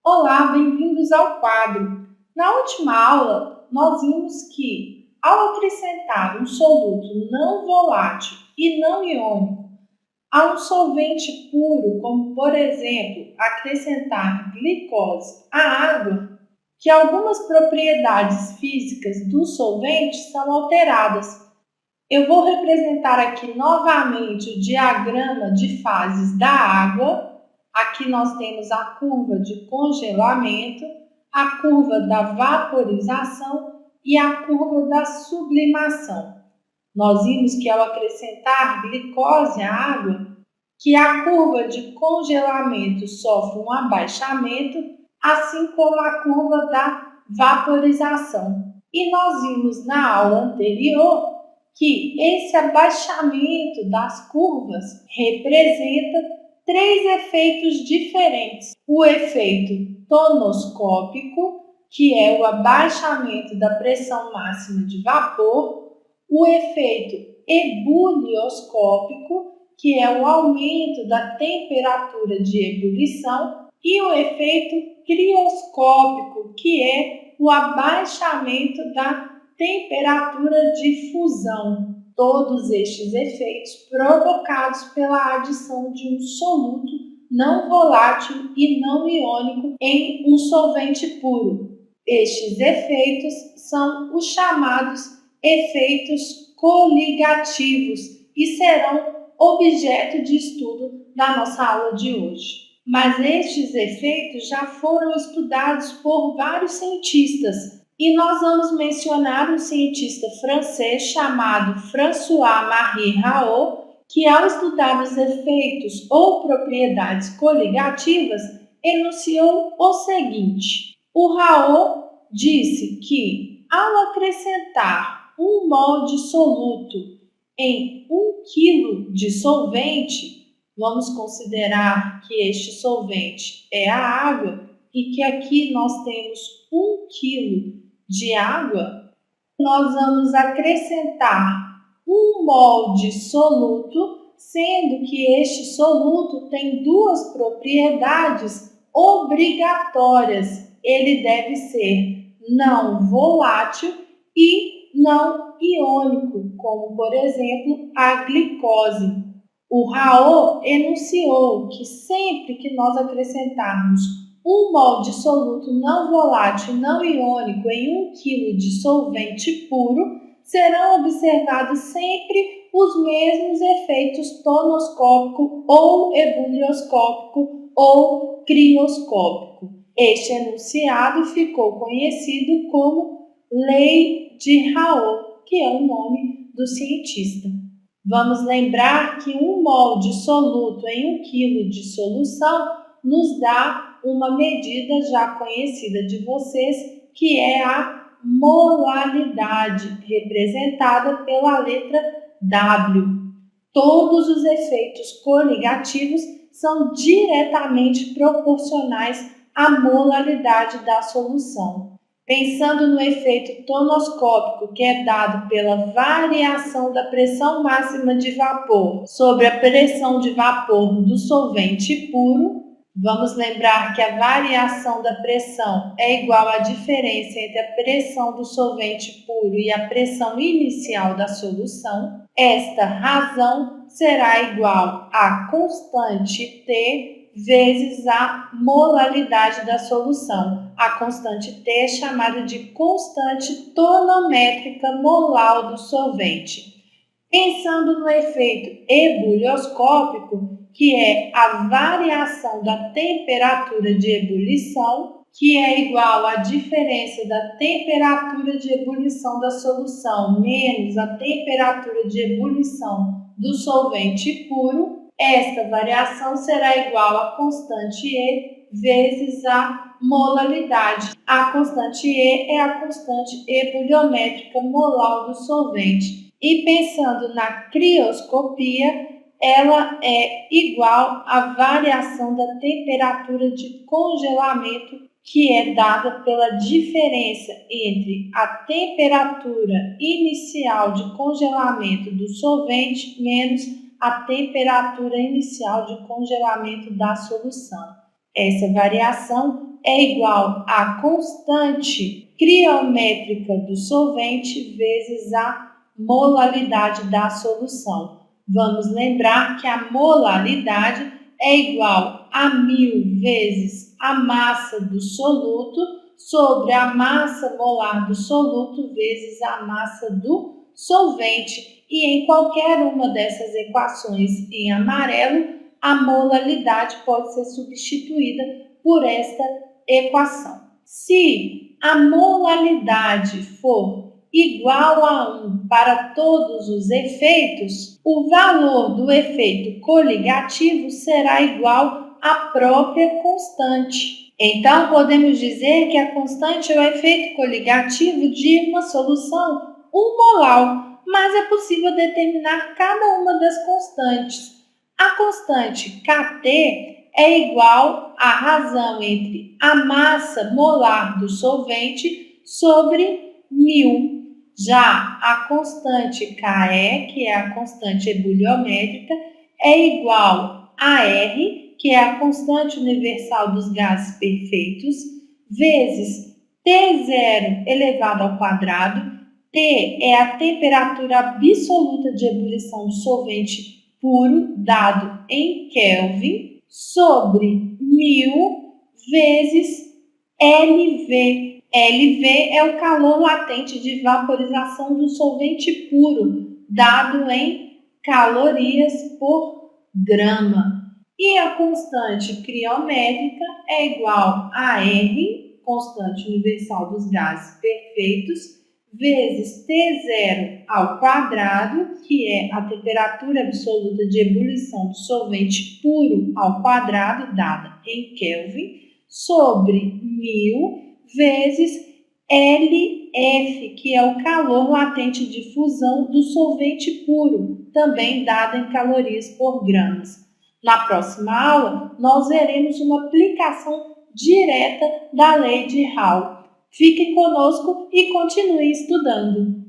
Olá, bem-vindos ao quadro. Na última aula, nós vimos que, ao acrescentar um soluto não volátil e não iônico a um solvente puro, como por exemplo, acrescentar glicose à água, que algumas propriedades físicas do solvente são alteradas. Eu vou representar aqui novamente o diagrama de fases da água. Aqui nós temos a curva de congelamento, a curva da vaporização e a curva da sublimação. Nós vimos que ao acrescentar glicose à água, que a curva de congelamento sofre um abaixamento, assim como a curva da vaporização. E nós vimos na aula anterior que esse abaixamento das curvas representa três efeitos diferentes. O efeito tonoscópico, que é o abaixamento da pressão máxima de vapor, o efeito ebulioscópico, que é o aumento da temperatura de ebulição, e o efeito crioscópico, que é o abaixamento da temperatura de fusão. Todos estes efeitos provocados pela adição de um soluto não volátil e não iônico em um solvente puro. Estes efeitos são os chamados efeitos coligativos e serão objeto de estudo da nossa aula de hoje. Mas estes efeitos já foram estudados por vários cientistas e nós vamos mencionar um cientista francês chamado François-Marie Raoult, que ao estudar os efeitos ou propriedades coligativas, enunciou o seguinte: o Raoult disse que ao acrescentar um mol de soluto em 1 kg de solvente, vamos considerar que este solvente é a água e que aqui nós temos 1 kg de água, nós vamos acrescentar 1 mol de soluto, sendo que este soluto tem duas propriedades obrigatórias. Ele deve ser não volátil e não iônico, como por exemplo a glicose. O Raoult enunciou que sempre que nós acrescentarmos 1 mol de soluto não volátil e não iônico em 1 kg de solvente puro, serão observados sempre os mesmos efeitos tonoscópico ou ebulioscópico ou crioscópico. Este enunciado ficou conhecido como Lei de Raoult, que é o nome do cientista. Vamos lembrar que 1 mol de soluto em 1 kg de solução nos dá uma medida já conhecida de vocês, que é a molalidade, representada pela letra W. Todos os efeitos coligativos são diretamente proporcionais à molalidade da solução. Pensando no efeito tonoscópico, que é dado pela variação da pressão máxima de vapor sobre a pressão de vapor do solvente puro, vamos lembrar que a variação da pressão é igual à diferença entre a pressão do solvente puro e a pressão inicial da solução. Esta razão será igual à constante T vezes a molalidade da solução. A constante T é chamada de constante tonométrica molar do solvente. Pensando no efeito ebulioscópico, que é a variação da temperatura de ebulição, que é igual à diferença da temperatura de ebulição da solução menos a temperatura de ebulição do solvente puro, esta variação será igual à constante E vezes a molalidade. A constante E é a constante ebuliométrica molar do solvente. E pensando na crioscopia, ela é igual à variação da temperatura de congelamento, que é dada pela diferença entre a temperatura inicial de congelamento do solvente menos a temperatura inicial de congelamento da solução. Essa variação é igual à constante criométrica do solvente vezes a molaridade da solução. Vamos lembrar que a molaridade é igual a 1000 vezes a massa do soluto sobre a massa molar do soluto vezes a massa do solvente. E em qualquer uma dessas equações em amarelo, a molaridade pode ser substituída por esta equação. Se a molaridade for igual a 1 para todos os efeitos, o valor do efeito coligativo será igual à própria constante. Então, podemos dizer que a constante é o efeito coligativo de uma solução 1 molar, mas é possível determinar cada uma das constantes. A constante Kt é igual à razão entre a massa molar do solvente sobre 1000. Já a constante Ke, que é a constante ebuliométrica, é igual a R, que é a constante universal dos gases perfeitos, vezes T0 elevado ao quadrado. T é a temperatura absoluta de ebulição do solvente puro, dado em Kelvin, sobre 1000 vezes LV. LV é o calor latente de vaporização do solvente puro, dado em calorias por grama. E a constante criométrica é igual a R, constante universal dos gases perfeitos, vezes T0 ao quadrado, que é a temperatura absoluta de ebulição do solvente puro ao quadrado, dada em Kelvin, sobre 1000 vezes LF, que é o calor latente de fusão do solvente puro, também dado em calorias por gramas. Na próxima aula, nós veremos uma aplicação direta da lei de Raul. Fiquem conosco e continuem estudando.